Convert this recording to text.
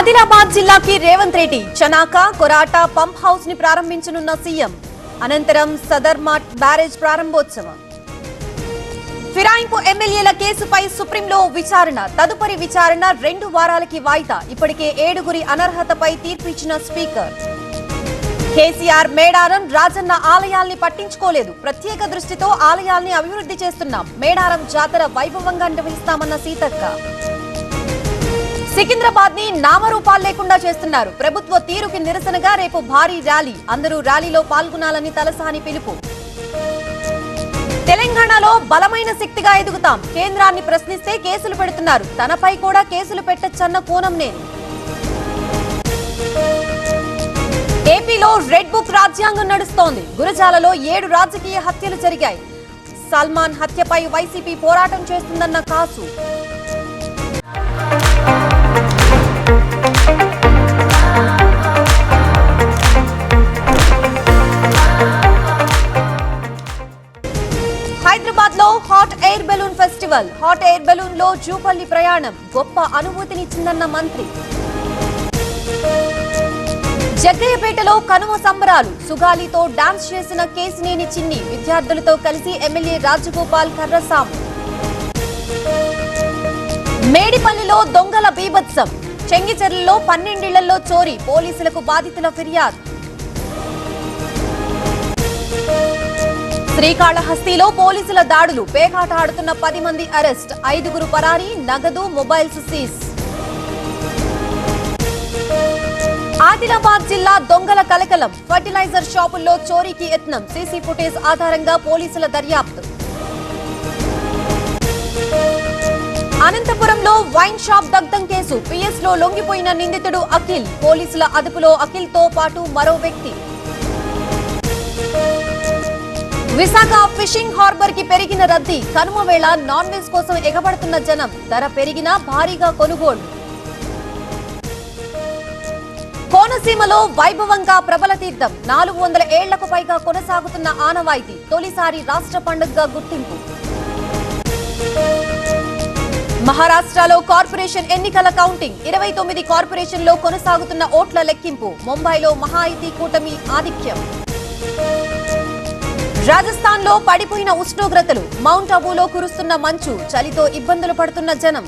ఆదిలాబాద్ జిల్లాకి Revanth Reddy Chanaka Korata pump house ని ప్రారంభించనున్న CM అనంతరం సదర్మాట్ బ్యారేజ్ ప్రారంభోత్సవం. ఫిరాయింపు ఎమ్మెల్యేల కేసుపై సుప్రీంలో విచారణ, తదుపరి విచారణ 2 వారాలకి వాయిదా. ఇప్పటికే 7గురి అనర్హతపై తీర్పు ఇచ్చిన స్పీకర్. కేసీఆర్ మేడారం రాజన్న ఆలయాల్ని పట్టించుకోలేదు, ప్రత్యేక దృష్టితో ఆలయాల్ని అభివృద్ధి చేస్తున్నాం, మేడారం జాతర వైభవంగా నిర్వహిస్తామన్న సీతక్క. సికింద్రాబాద్ ని నామరూపాలు లేకుండా చేస్తున్నారు, ప్రభుత్వ తీరుకి నిరసనగా రేపు భారీ ర్యాలీ, అందరూ ర్యాలీలో పాల్గొనాలని తలసాని పిలుపు. తెలంగాణలో బలమైన శక్తిగా ఎదుగుతాం, కేంద్రాన్ని ప్రశ్నిస్తే కేసులు పెడుతున్నారు, తనపై కూడా కేసులు పెట్టొచ్చన్న కోనంనేని. ఏపీలో రెడ్ బుక్ రాజ్యాంగం నడుస్తోంది, గురజాలలో 7 రాజకీయ హత్యలు జరిగాయి, సల్మాన్ హత్యపై వైసీపీ పోరాటం చేస్తుందన్న కాసు. హైదరాబాద్ లో hot air balloon festival, hot air balloon లో జూపల్లి ప్రయాణం గొప్ప అనుభూతినిచ్చిందన్న మంత్రి. జగ్గయ్యపేటలో కనుమ సంబరాలు, సుగాలితో డాన్స్ చేసిన కేసినేని చిన్ని, విద్యార్థులతో కలిసి ఎమ్మెల్యే రాజగోపాల్ కర్రసాము. మేడిపల్లిలో దొంగల బీభత్సం, చెంగిచెర్లలో 12 ఇళ్లలో చోరీ, పోలీసులకు బాధితుల ఫిర్యాదు. శ్రీకాళహస్తిలో పోలీసుల దాడులు, పేకాట ఆడుతున్న 10 మంది అరెస్ట్, 5గురు పరారీ, నగదు మొబైల్స్ సీజ్. ఆదిలాబాద్ జిల్లా దొంగల కలకలం, ఫర్టిలైజర్ షాపుల్లో చోరీకి యత్నం, సీసీ ఫుటేజ్ ఆధారంగా పోలీసుల దర్యాప్తు. అనంతపురంలో వైన్ షాప్ దగ్ధం కేసు, పిఎస్ లో లొంగిపోయిన నిందితుడు అఖిల్, పోలీసుల అదుపులో అఖిల్ తో పాటు మరో వ్యక్తి. విశాఖ ఫిషింగ్ హార్బర్ కి పెరిగిన రద్దీ, కనుమ వేళ నాన్ వెజ్ కోసం ఎగబడుతున్న జనం, ధర పెరిగినా భారీగా కొనుగోళ్లు. కోనసీమలో వైభవంగా ప్రబల తీర్థం, 400 ఏళ్లకు పైగా కొనసాగుతున్న ఆనవాయితీ, తొలిసారి రాష్ట్ర పండుగగా గుర్తింపు. మహారాష్ట్రలో కార్పొరేషన్ ఎన్నికల కౌంటింగ్, 29 కార్పొరేషన్లో కొనసాగుతున్న ఓట్ల లెక్కింపు, ముంబైలో మహాయుతి కూటమి ఆధిక్యం. రాజస్థాన్ లో పడిపోయిన ఉష్ణోగ్రతలు, మౌంట్ అబూలో కురుస్తున్న మంచు, చలితో ఇబ్బందులు పడుతున్న జనం.